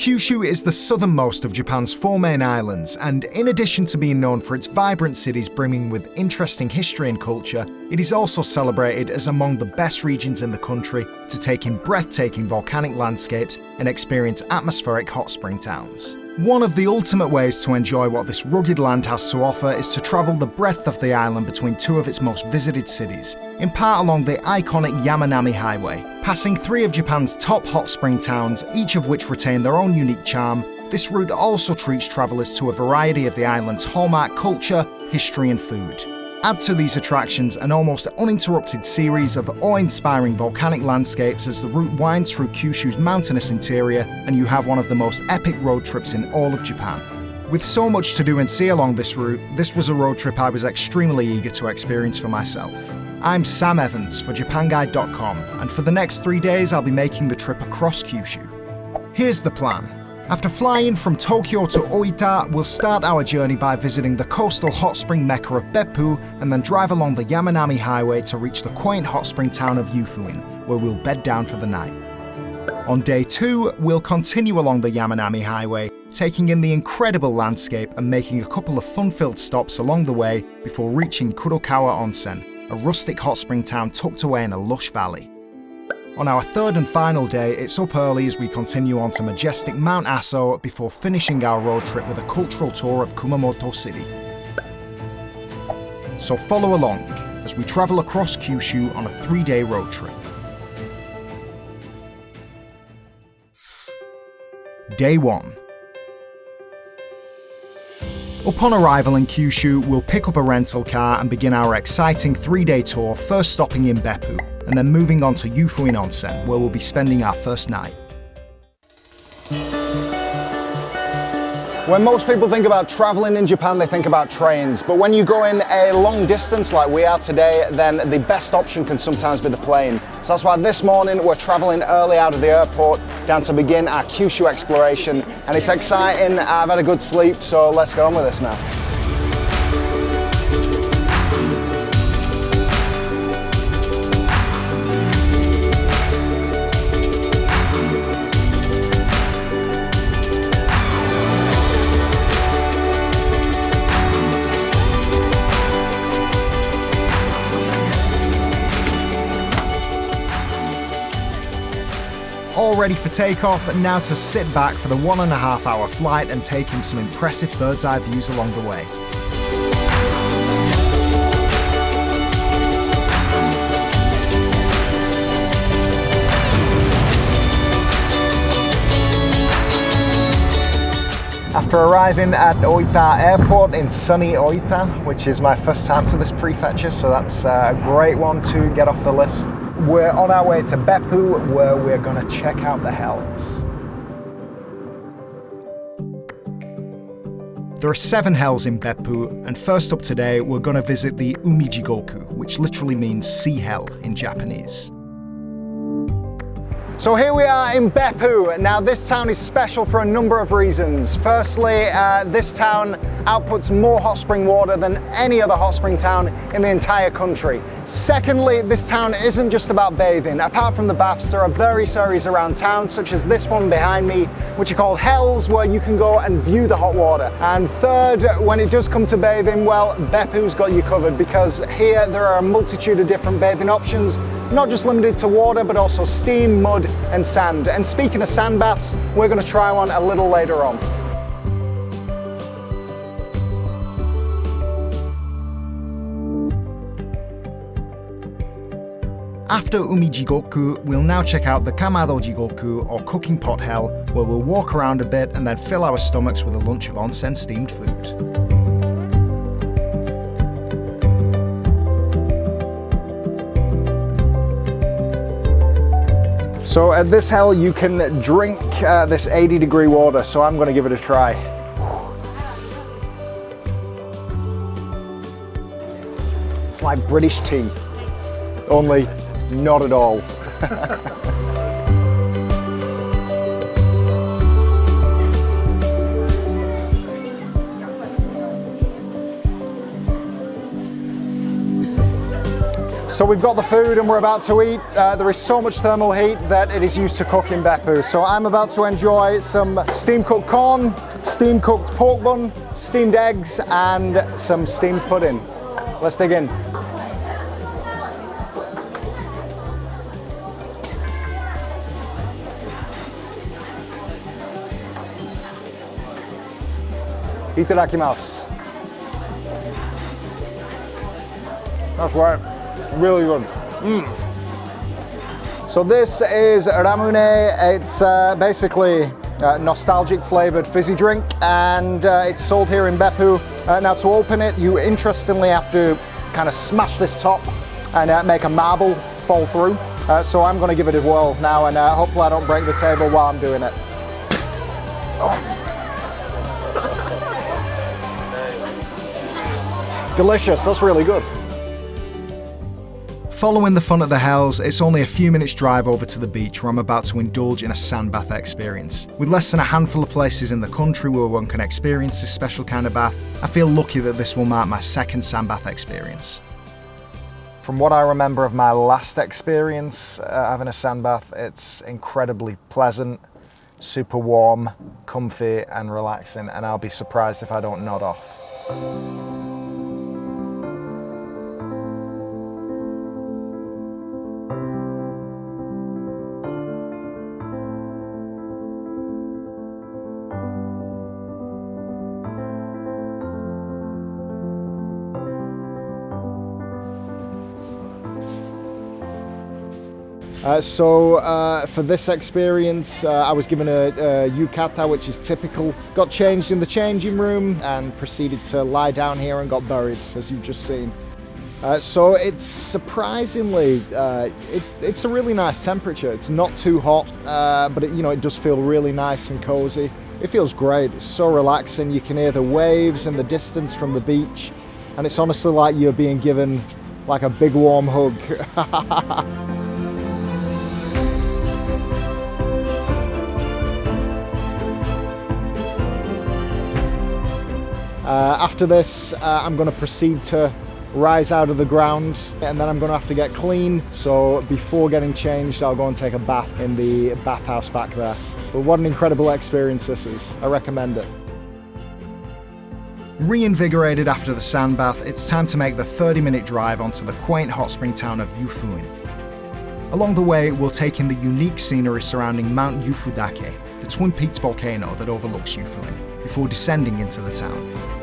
Kyushu is the southernmost of Japan's 4 main islands, and in addition to being known for its vibrant cities brimming with interesting history and culture, it is also celebrated as among the best regions in the country to take in breathtaking volcanic landscapes and experience atmospheric hot spring towns. One of the ultimate ways to enjoy what this rugged land has to offer is to travel the breadth of the island between 2 of its most visited cities, in part along the iconic Yamanami Highway. Passing 3 of Japan's top hot spring towns, each of which retain their own unique charm, this route also treats travellers to a variety of the island's hallmark culture, history and food. Add to these attractions an almost uninterrupted series of awe-inspiring volcanic landscapes as the route winds through Kyushu's mountainous interior, and you have one of the most epic road trips in all of Japan. With so much to do and see along this route, this was a road trip I was extremely eager to experience for myself. I'm Sam Evans for JapanGuide.com, and for the next 3 days I'll be making the trip across Kyushu. Here's the plan. After flying from Tokyo to Oita, we'll start our journey by visiting the coastal hot spring mecca of Beppu and then drive along the Yamanami Highway to reach the quaint hot spring town of Yufuin, where we'll bed down for the night. On day 2, we'll continue along the Yamanami Highway, taking in the incredible landscape and making a couple of fun-filled stops along the way before reaching Kurokawa Onsen, a rustic hot spring town tucked away in a lush valley. On our 3rd and final day, it's up early as we continue on to majestic Mount Aso before finishing our road trip with a cultural tour of Kumamoto City. So follow along as we travel across Kyushu on a 3-day road trip. Day 1. Upon arrival in Kyushu, we'll pick up a rental car and begin our exciting 3-day tour, first stopping in Beppu, and then moving on to Yufuin Onsen, where we'll be spending our first night. When most people think about traveling in Japan, they think about trains. But when you go in a long distance like we are today, then the best option can sometimes be the plane. So that's why this morning we're traveling early out of the airport down to begin our Kyushu exploration. And it's exciting, I've had a good sleep, so let's get on with this now. All ready for takeoff, and now to sit back for the 1.5-hour flight and take in some impressive bird's eye views along the way. After arriving at Oita Airport in sunny Oita, which is my first time to this prefecture, so that's a great one to get off the list. We're on our way to Beppu, where we're going to check out the hells. There are 7 hells in Beppu, and first up today we're going to visit the Umijigoku, which literally means sea hell in Japanese. So here we are in Beppu. Now this town is special for a number of reasons. Firstly, this town outputs more hot spring water than any other hot spring town in the entire country. Secondly, this town isn't just about bathing. Apart from the baths, there are various areas around town, such as this one behind me, which are called hells, where you can go and view the hot water. And third, when it does come to bathing, well, Beppu's got you covered, because here there are a multitude of different bathing options, not just limited to water, but also steam, mud, and sand. And speaking of sand baths, we're going to try one a little later on. After Umijigoku, we'll now check out the Kamado Jigoku, or cooking pot hell, where we'll walk around a bit and then fill our stomachs with a lunch of onsen steamed food. So at this hell you can drink this 80-degree water, so I'm going to give it a try. It's like British tea, only not at all. So we've got the food and we're about to eat. There is so much thermal heat that it is used to cook in Beppu. So I'm about to enjoy some steam cooked corn, steam cooked pork bun, steamed eggs, and some steamed pudding. Let's dig in. Itadakimasu. That's right, really good. So this is ramune. It's basically nostalgic flavored fizzy drink, and it's sold here in Beppu. Now to open it, you interestingly have to kind of smash this top and make a marble fall through. So I'm going to give it a whirl now, and hopefully I don't break the table while I'm doing it. Oh. Delicious, that's really good. Following the fun at the Hells, it's only a few minutes drive over to the beach where I'm about to indulge in a sand bath experience. With less than a handful of places in the country where one can experience this special kind of bath, I feel lucky that this will mark my second sand bath experience. From what I remember of my last experience having a sand bath, it's incredibly pleasant, super warm, comfy and relaxing, and I'll be surprised if I don't nod off. For this experience, I was given a yukata, which is typical. Got changed in the changing room and proceeded to lie down here and got buried, as you've just seen. So it's surprisingly, it's a really nice temperature. It's not too hot, but it does feel really nice and cozy. It feels great. It's so relaxing. You can hear the waves in the distance from the beach, and it's honestly like you're being given like a big warm hug. After this, I'm going to proceed to rise out of the ground, and then I'm going to have to get clean. So before getting changed, I'll go and take a bath in the bathhouse back there. But what an incredible experience this is. I recommend it. Reinvigorated after the sand bath, it's time to make the 30-minute drive onto the quaint hot spring town of Yufuin. Along the way, we'll take in the unique scenery surrounding Mount Yufudake, the Twin Peaks volcano that overlooks Yufuin, before descending into the town.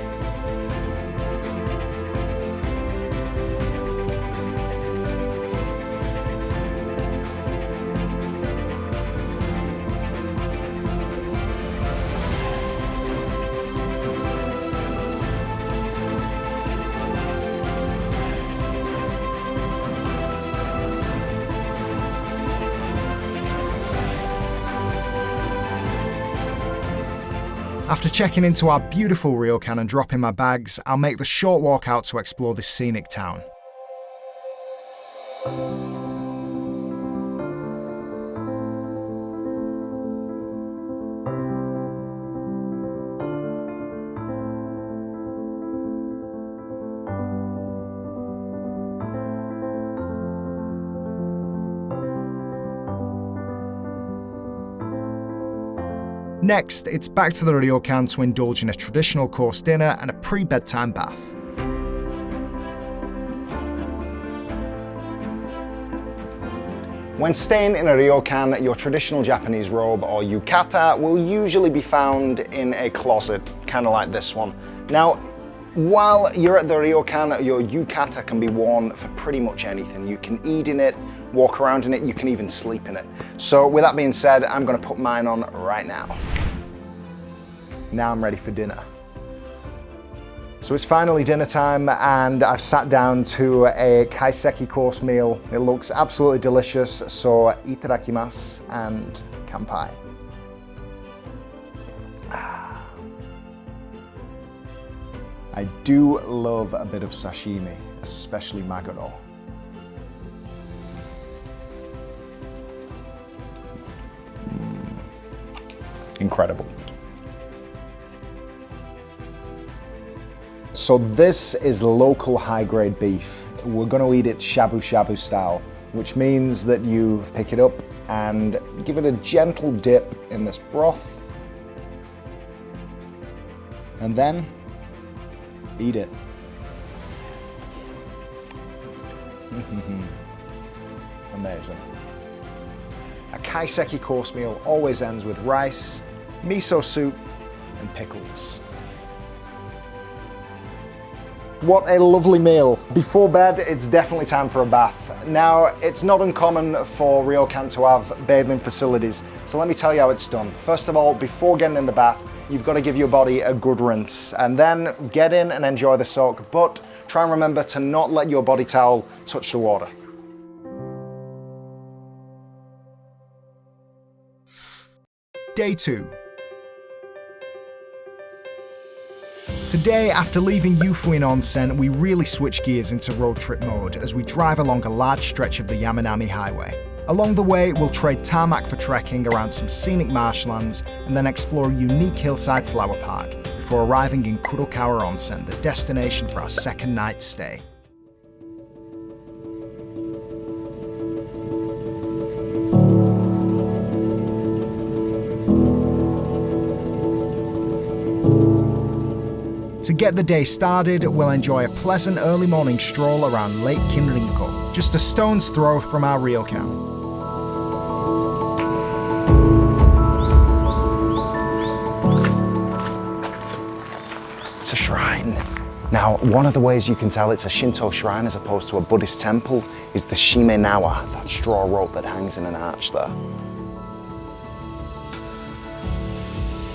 After checking into our beautiful ryokan and dropping my bags, I'll make the short walk out to explore this scenic town. Next, it's back to the ryokan to indulge in a traditional course dinner and a pre-bedtime bath. When staying in a ryokan, your traditional Japanese robe or yukata will usually be found in a closet, kind of like this one. Now, while you're at the ryokan, your yukata can be worn for pretty much anything. You can eat in it, walk around in it, you can even sleep in it. So with that being said, I'm going to put mine on right now. Now I'm ready for dinner. So it's finally dinner time, and I've sat down to a kaiseki course meal. It looks absolutely delicious, so itadakimasu and kanpai. I do love a bit of sashimi, especially maguro. Incredible. So this is local high-grade beef. we're going to eat it shabu shabu style, which means that you pick it up and give it a gentle dip in this broth, and then eat it. Amazing. A kaiseki course meal always ends with rice, miso soup, and pickles. What a lovely meal. Before bed, it's definitely time for a bath. Now, it's not uncommon for ryokan to have bathing facilities, so let me tell you how it's done. First of all, before getting in the bath, you've got to give your body a good rinse, and then get in and enjoy the soak, but try and remember to not let your body towel touch the water. Day 2. Today, after leaving Yufuin Onsen, we really switch gears into road trip mode as we drive along a large stretch of the Yamanami Highway. Along the way, we'll trade tarmac for trekking around some scenic marshlands and then explore a unique hillside flower park before arriving in Kurokawa Onsen, the destination for our second night stay. To get the day started, we'll enjoy a pleasant early morning stroll around Lake Kinrinko, just a stone's throw from our ryokan. It's a shrine. Now, one of the ways you can tell it's a Shinto shrine as opposed to a Buddhist temple is the shimenawa, that straw rope that hangs in an arch there.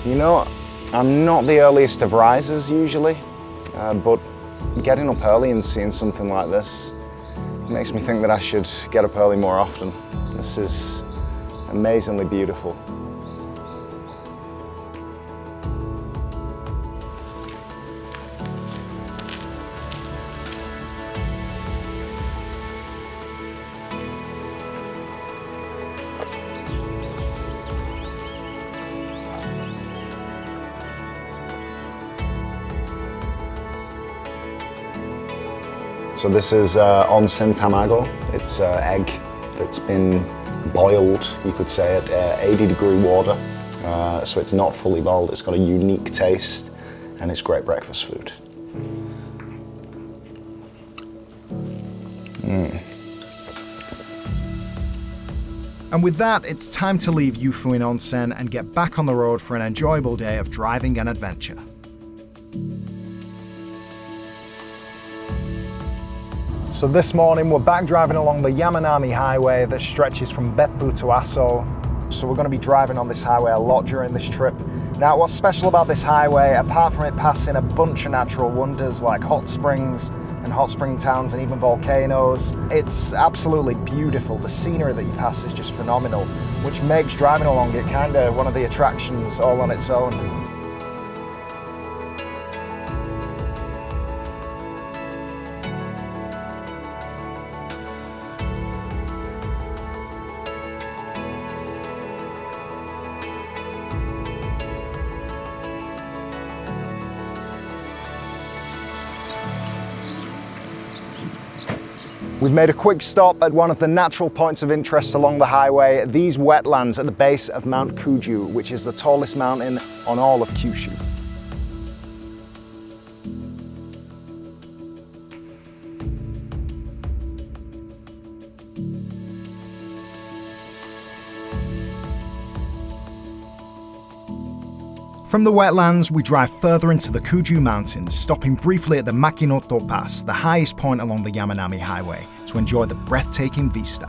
You know, I'm not the earliest of risers usually, but getting up early and seeing something like this makes me think that I should get up early more often. This is amazingly beautiful. So this is onsen tamago. It's an egg that's been boiled, you could say, at 80-degree water. So it's not fully boiled. It's got a unique taste, and it's great breakfast food. And with that, it's time to leave Yufuin Onsen and get back on the road for an enjoyable day of driving and adventure. So this morning we're back driving along the Yamanami Highway that stretches from Beppu to Aso. So we're going to be driving on this highway a lot during this trip. Now, what's special about this highway, apart from it passing a bunch of natural wonders like hot springs and hot spring towns and even volcanoes, it's absolutely beautiful. The scenery that you pass is just phenomenal, which makes driving along it kind of one of the attractions all on its own. We've made a quick stop at one of the natural points of interest along the highway, these wetlands at the base of Mount Kuju, which is the tallest mountain on all of Kyushu. From the wetlands, we drive further into the Kuju Mountains, stopping briefly at the Makinoto Pass, the highest point along the Yamanami Highway, to enjoy the breathtaking vista.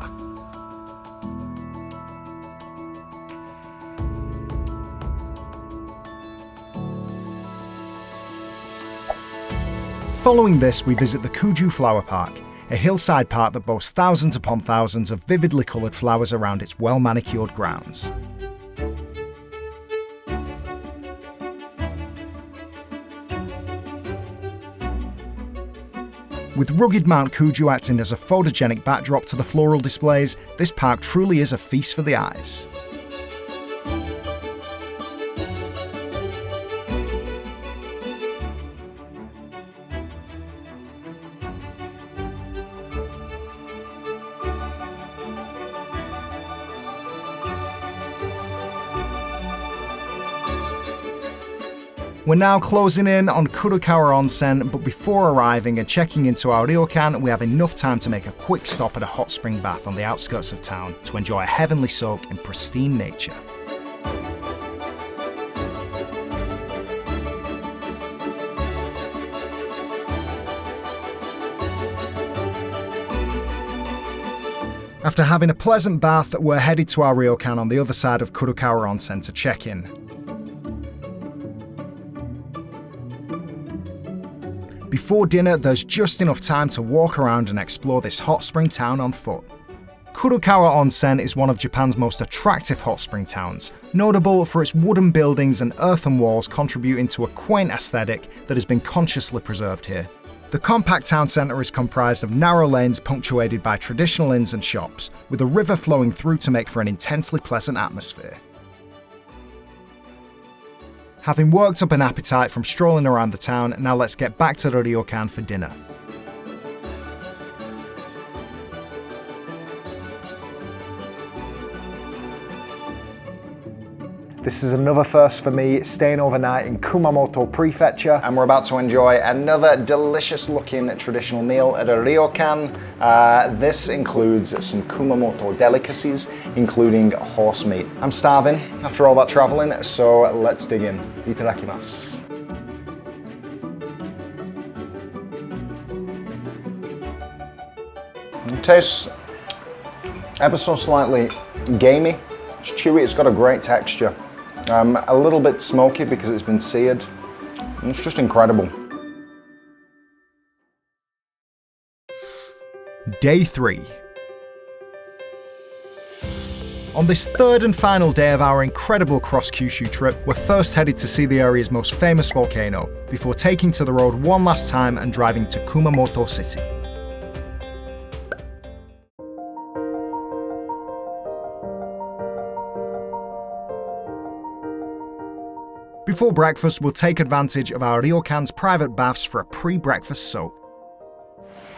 Following this, we visit the Kuju Flower Park, a hillside park that boasts thousands upon thousands of vividly coloured flowers around its well-manicured grounds. With rugged Mount Kuju acting as a photogenic backdrop to the floral displays, this park truly is a feast for the eyes. We're now closing in on Kurokawa Onsen, but before arriving and checking into our ryokan, we have enough time to make a quick stop at a hot spring bath on the outskirts of town to enjoy a heavenly soak in pristine nature. After having a pleasant bath, we're headed to our ryokan on the other side of Kurokawa Onsen to check in. Before dinner, there's just enough time to walk around and explore this hot spring town on foot. Kurokawa Onsen is one of Japan's most attractive hot spring towns, notable for its wooden buildings and earthen walls contributing to a quaint aesthetic that has been consciously preserved here. The compact town centre is comprised of narrow lanes punctuated by traditional inns and shops, with a river flowing through to make for an intensely pleasant atmosphere. Having worked up an appetite from strolling around the town, now let's get back to the ryokan for dinner. This is another first for me, staying overnight in Kumamoto Prefecture, and we're about to enjoy another delicious looking traditional meal at a ryokan. This includes some Kumamoto delicacies, including horse meat. I'm starving after all that traveling, so let's dig in. Itadakimasu. It tastes ever so slightly gamey. It's chewy, it's got a great texture. A little bit smoky because it's been seared. It's just incredible. Day 3. On this third and final day of our incredible cross-Kyushu trip, we're first headed to see the area's most famous volcano, before taking to the road one last time and driving to Kumamoto City. Before breakfast, we'll take advantage of our ryokan's private baths for a pre-breakfast soak.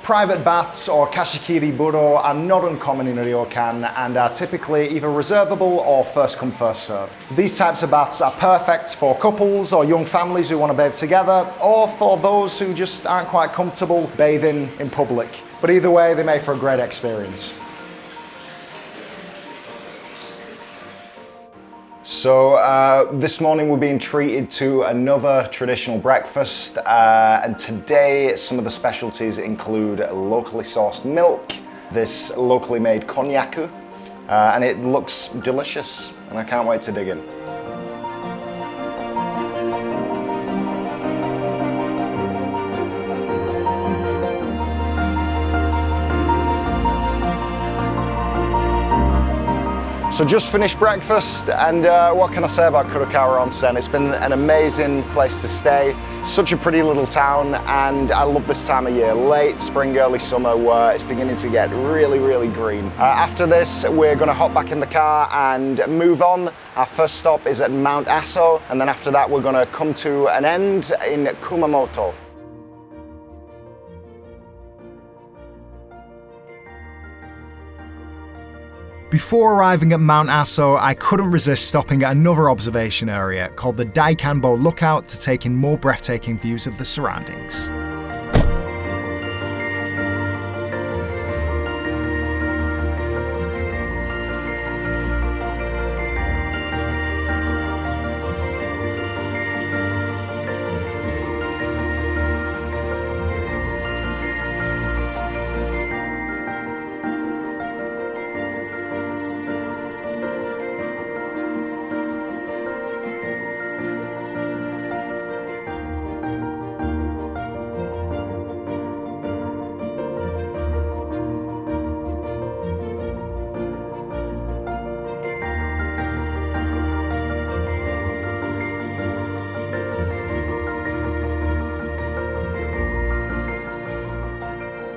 Private baths, or kashikiri buro, are not uncommon in a ryokan and are typically either reservable or first come first served. These types of baths are perfect for couples or young families who want to bathe together, or for those who just aren't quite comfortable bathing in public. But either way, they make for a great experience. So this morning we're being treated to another traditional breakfast, and today some of the specialties include locally sourced milk, this locally made konnyaku, and it looks delicious and I can't wait to dig in. So just finished breakfast, and what can I say about Kurokawa Onsen? It's been an amazing place to stay. Such a pretty little town, and I love this time of year, late spring, early summer, where it's beginning to get really, really green. After this, we're gonna hop back in the car and move on. Our first stop is at Mount Aso, and then after that, we're gonna come to an end in Kumamoto. Before arriving at Mount Aso, I couldn't resist stopping at another observation area called the Daikanbo Lookout to take in more breathtaking views of the surroundings.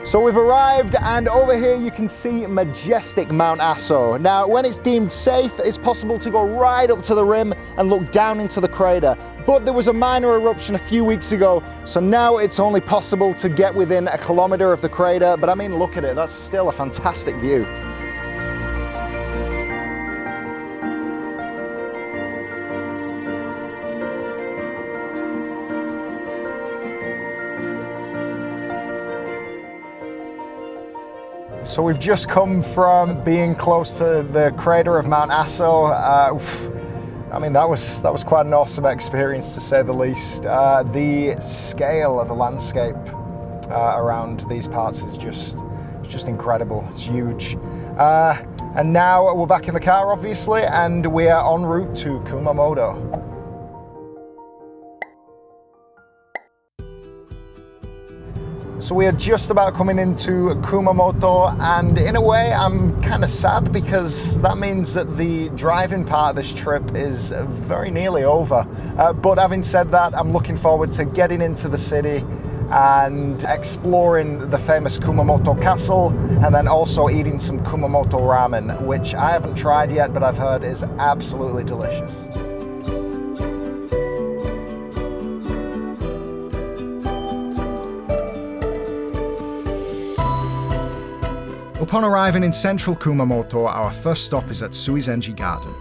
So we've arrived, and over here you can see majestic Mount Aso. Now, when it's deemed safe, it's possible to go right up to the rim and look down into the crater. But there was a minor eruption a few weeks ago, so now it's only possible to get within a kilometer of the crater. But I mean, look at it, that's still a fantastic view. So we've just come from being close to the crater of Mount Aso. I mean, that was quite an awesome experience, to say the least. The scale of the landscape around these parts is just incredible. It's huge. And now we're back in the car, obviously, and we are en route to Kumamoto. So we are just about coming into Kumamoto, and in a way I'm kind of sad because that means that the driving part of this trip is very nearly over. But having said that, I'm looking forward to getting into the city and exploring the famous Kumamoto Castle, and then also eating some Kumamoto ramen, which I haven't tried yet, but I've heard is absolutely delicious. Upon arriving in central Kumamoto, our first stop is at Suizenji Garden.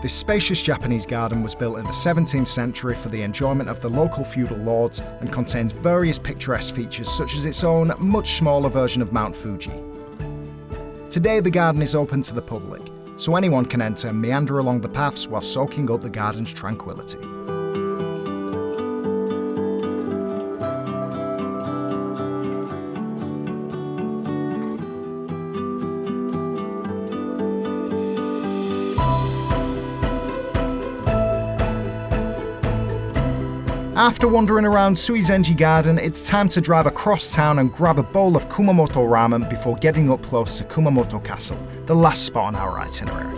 This spacious Japanese garden was built in the 17th century for the enjoyment of the local feudal lords and contains various picturesque features such as its own, much smaller version of Mount Fuji. Today the garden is open to the public, so anyone can enter and meander along the paths while soaking up the garden's tranquility. After wandering around Suizenji Garden, it's time to drive across town and grab a bowl of Kumamoto ramen before getting up close to Kumamoto Castle, the last spot on our itinerary.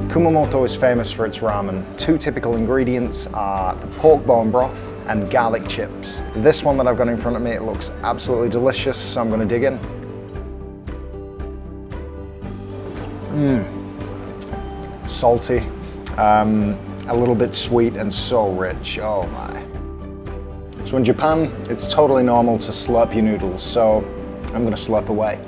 Kumamoto is famous for its ramen. Two typical ingredients are the pork bone broth and garlic chips. This one that I've got in front of me, it looks absolutely delicious, so I'm going to dig in. Salty, a little bit sweet, and so rich. Oh my. So in Japan, it's totally normal to slurp your noodles, so I'm going to slurp away.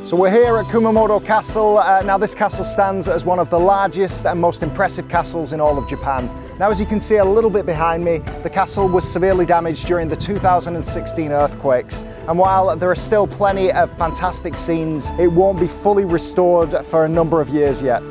So we're here at Kumamoto Castle. Now this castle stands as one of the largest and most impressive castles in all of Japan. Now as you can see a little bit behind me, the castle was severely damaged during the 2016 earthquakes. And while there are still plenty of fantastic scenes, it won't be fully restored for a number of years yet.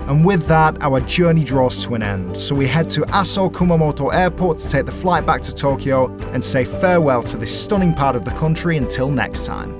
And with that, our journey draws to an end, so we head to Aso Kumamoto Airport to take the flight back to Tokyo and say farewell to this stunning part of the country until next time.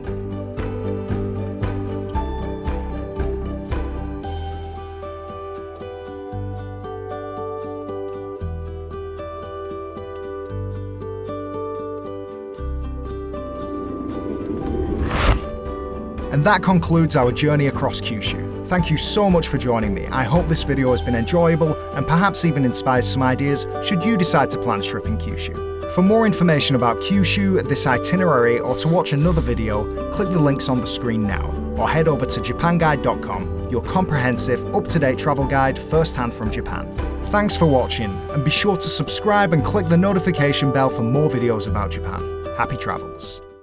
And that concludes our journey across Kyushu. Thank you so much for joining me. I hope this video has been enjoyable and perhaps even inspires some ideas should you decide to plan a trip in Kyushu. For more information about Kyushu, this itinerary, or to watch another video, click the links on the screen now, or head over to japanguide.com, your comprehensive, up-to-date travel guide first-hand from Japan. Thanks for watching, and be sure to subscribe and click the notification bell for more videos about Japan. Happy travels.